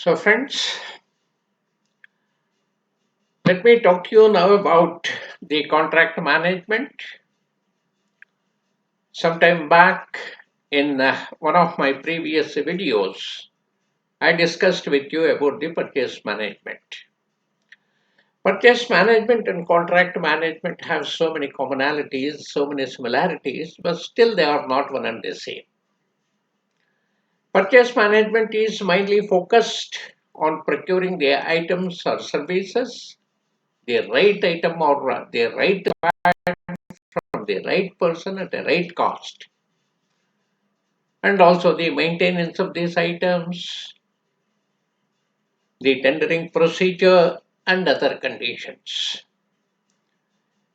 So, friends, let me talk to you now about the contract management. Sometime back in one of my previous videos, I discussed with you about the purchase management. Purchase management and contract management have so many commonalities, so many similarities, but still they are not one and the same. Purchase management is mainly focused on procuring the items or services, the right item or the right from the right person at the right cost, and also the maintenance of these items, the tendering procedure, and other conditions.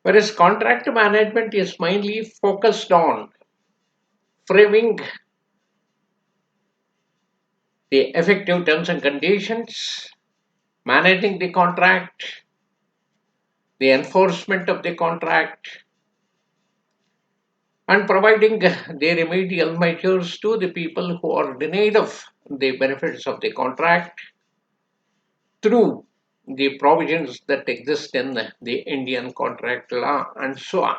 Whereas contract management is mainly focused on framing the effective terms and conditions, managing the contract, the enforcement of the contract, and providing the remedial measures to the people who are denied of the benefits of the contract through the provisions that exist in the Indian contract law and so on.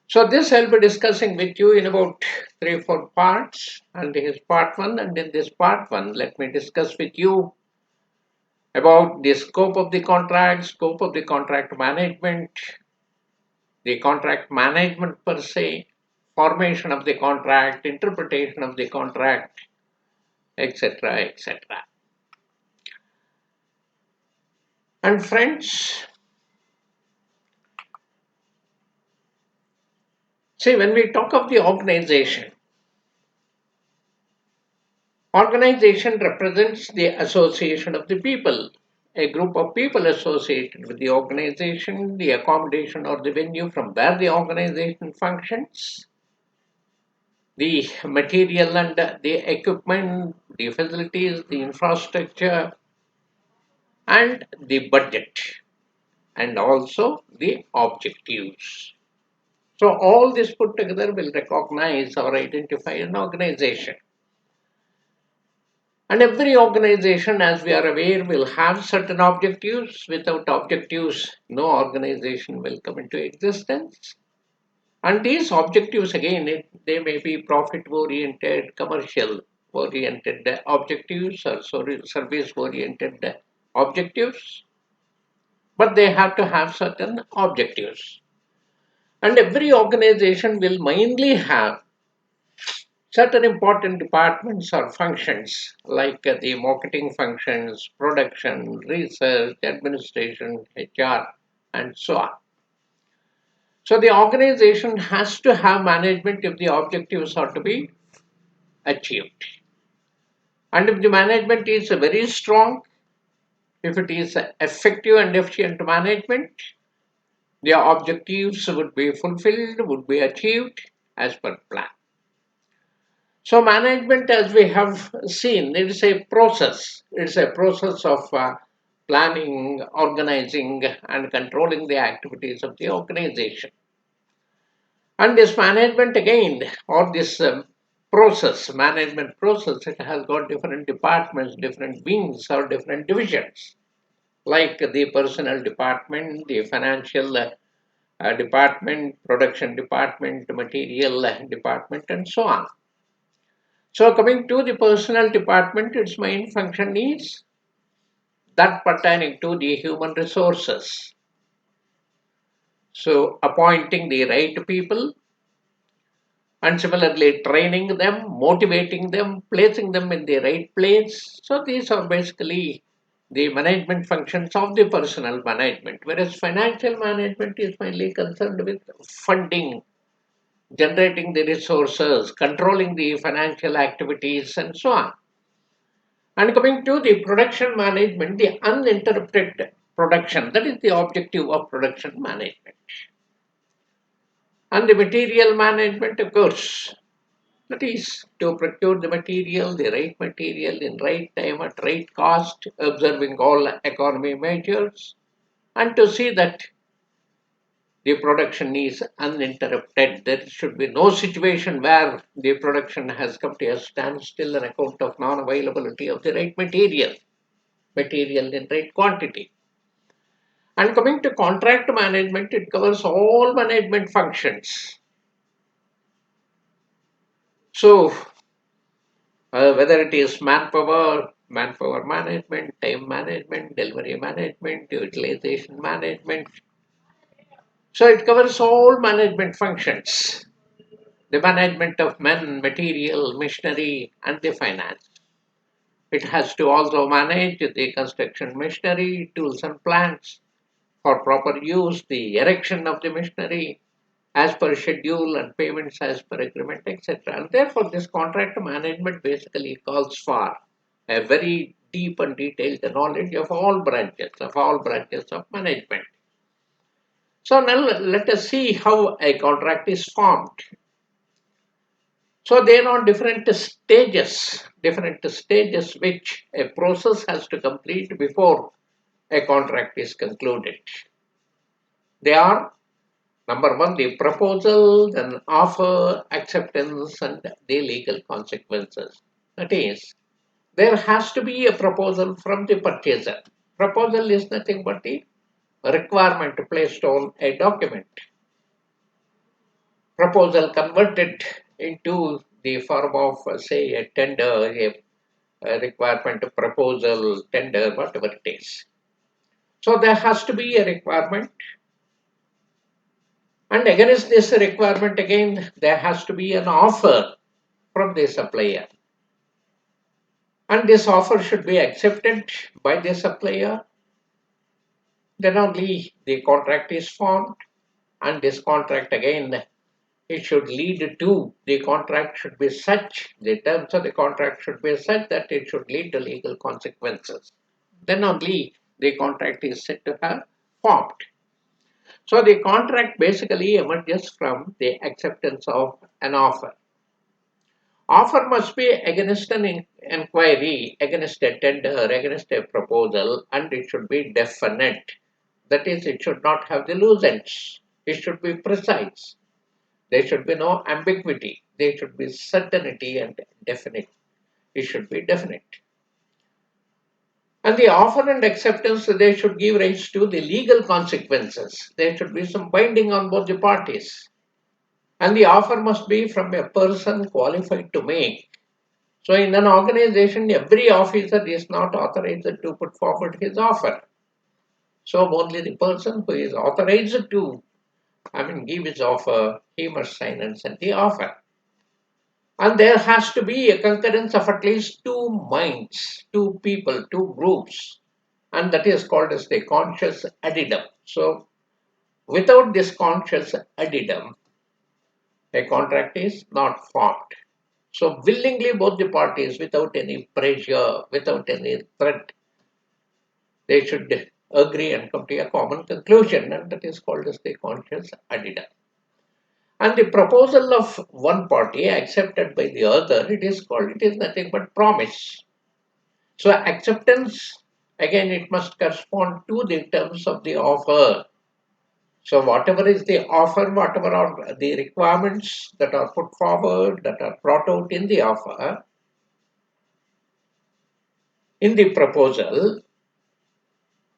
So this I'll be discussing with you in about 3 4 parts, and this is part one. And in this part one, let me discuss with you about the scope of the contract management, the contract management per se, formation of the contract, interpretation of the contract, etc., etc. And friends, see, when we talk of the organization represents the association of the people, a group of people associated with the organization, the accommodation or the venue from where the organization functions, the material and the equipment, the facilities, the infrastructure, and the budget, and also the objectives. So, all this put together will recognize or identify an organization. And every organization, as we are aware, will have certain objectives. Without objectives, no organization will come into existence. And these objectives, again, they may be profit oriented, commercial oriented objectives, or service oriented objectives, but they have to have certain objectives. And every organization will mainly have certain important departments or functions like the marketing functions, production, research, administration, HR, and so on. So the organization has to have management if the objectives are to be achieved. And if the management is very strong, if it is effective and efficient management, the objectives would be fulfilled, would be achieved as per plan. So management, as we have seen, it is a process. It's a process of planning, organizing, and controlling the activities of the organization. And this management again, or this management process, it has got different departments, different wings, or different divisions, like the personnel department, the financial department, production department, material department, and so on. So coming to the personnel department, its main function is that pertaining to the human resources. So appointing the right people and similarly training them, motivating them, placing them in the right place. So these are basically the management functions of the personnel management, whereas financial management is mainly concerned with funding, generating the resources, controlling the financial activities, and so on. And coming to the production management, the uninterrupted production, that is the objective of production management. And the material management, of course, that is to procure the right material in right time at right cost, observing all economy measures, and to see that the production is uninterrupted. There should be no situation where the production has come to a standstill on account of non-availability of the right material in right quantity. And coming to contract management, it covers all management functions. So, whether it is manpower management, time management, delivery management, utilization management. So, it covers all management functions, the management of men, material, machinery, and the finance. It has to also manage the construction machinery, tools and plants for proper use, the erection of the machinery as per schedule and payments as per agreement, etc. And therefore, this contract management basically calls for a very deep and detailed knowledge of all branches of management. So now let us see how a contract is formed. So there are different stages which a process has to complete before a contract is concluded. They are number one, the proposal, then offer, acceptance, and the legal consequences. That is, there has to be a proposal from the purchaser. Proposal is nothing but the requirement placed on a document. Proposal converted into the form of, say, a tender, a requirement, a proposal, tender, whatever it is. So there has to be a requirement, and against this requirement, again, there has to be an offer from the supplier. And this offer should be accepted by the supplier. Then only the contract is formed. And this contract, again, it should lead to, the contract should be such, the terms of the contract should be such that it should lead to legal consequences. Then only the contract is said to have formed. So the contract basically emerges from the acceptance of an offer. Offer must be against an inquiry, against a tender, against a proposal, and it should be definite. That is, it should not have the loose ends. It should be precise. There should be no ambiguity. There should be certainty and definite. It should be definite. And the offer and acceptance, they should give rise to the legal consequences. There should be some binding on both the parties. And the offer must be from a person qualified to make. So in an organization, every officer is not authorized to put forward his offer. So only the person who is authorized to, give his offer, he must sign and send the offer. And there has to be a concurrence of at least two minds, two people, two groups. And that is called as the conscious addendum. So without this conscious addendum, a contract is not formed. So willingly both the parties, without any pressure, without any threat, they should agree and come to a common conclusion, and that is called as the conscious addendum. And the proposal of one party accepted by the other, it is nothing but promise. So acceptance, again, it must correspond to the terms of the offer. So whatever is the offer, whatever are the requirements that are put forward, that are brought out in the offer, in the proposal,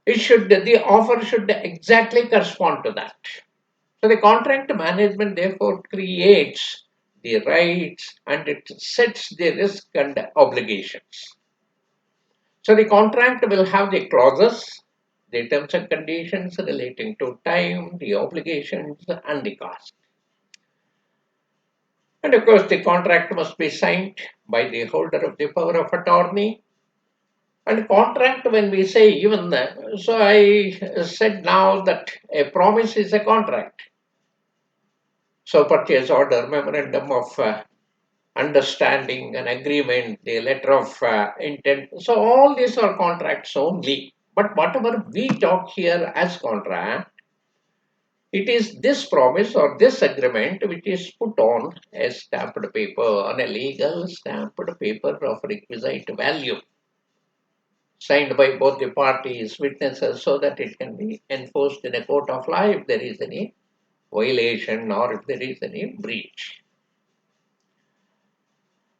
the offer should exactly correspond to that. So the contract management therefore creates the rights and it sets the risk and obligations. So the contract will have the clauses, the terms and conditions relating to time, the obligations, and the cost. And of course, the contract must be signed by the holder of the power of attorney. And contract, when we say even, so I said now that a promise is a contract. So purchase order, memorandum of understanding, an agreement, the letter of intent. So all these are contracts only. But whatever we talk here as contract, it is this promise or this agreement which is put on a stamped paper, on a legal stamped paper of requisite value, signed by both the parties, witnesses, so that it can be enforced in a court of law if there is any violation or if there is any breach.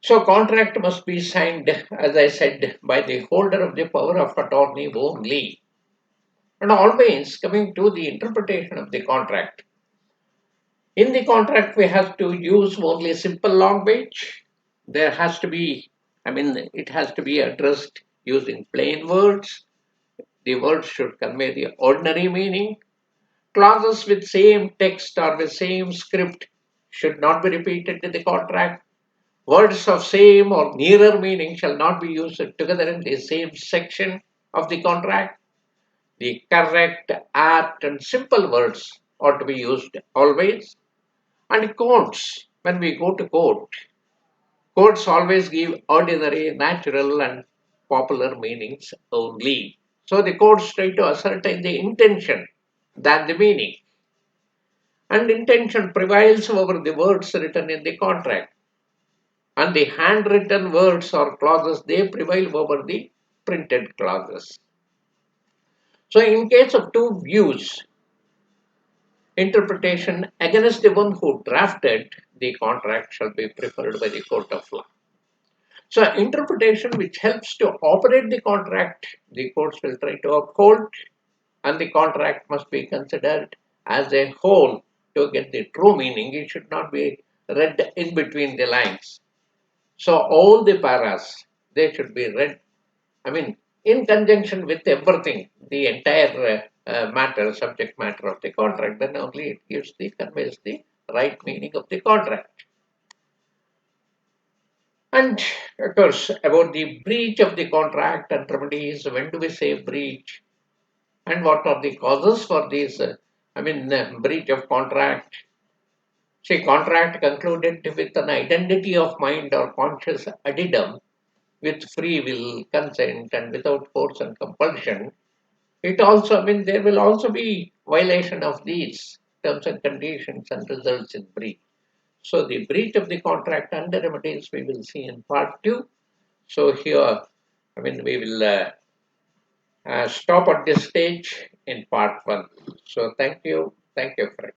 So contract must be signed, as I said, by the holder of the power of attorney only. And always coming to the interpretation of the contract. In the contract, we have to use only simple language. There has to be, it has to be addressed using plain words. The words should convey the ordinary meaning. Clauses with same text or with same script should not be repeated in the contract. Words of same or nearer meaning shall not be used together in the same section of the contract. The correct, apt, and simple words ought to be used always. And courts, when we go to court, courts always give ordinary, natural, and popular meanings only. So the courts try to ascertain the intention than the meaning. And intention prevails over the words written in the contract. And the handwritten words or clauses, they prevail over the printed clauses. So in case of two views, interpretation against the one who drafted the contract shall be preferred by the court of law. So interpretation which helps to operate the contract, the courts will try to uphold, and the contract must be considered as a whole to get the true meaning. It should not be read in between the lines. So all the paras, they should be read, in conjunction with everything, the entire subject matter of the contract, then only it conveys the right meaning of the contract. And of course, about the breach of the contract and remedies, when do we say breach? And what are the causes for this, breach of contract? See, contract concluded with an identity of mind or conscious addendum with free will, consent, and without force and compulsion. It also, there will also be violation of these terms and conditions and results in breach. So the breach of the contract and the remedies we will see in part 2. So here, we will stop at this stage in part 1. So thank you. Thank you, friends.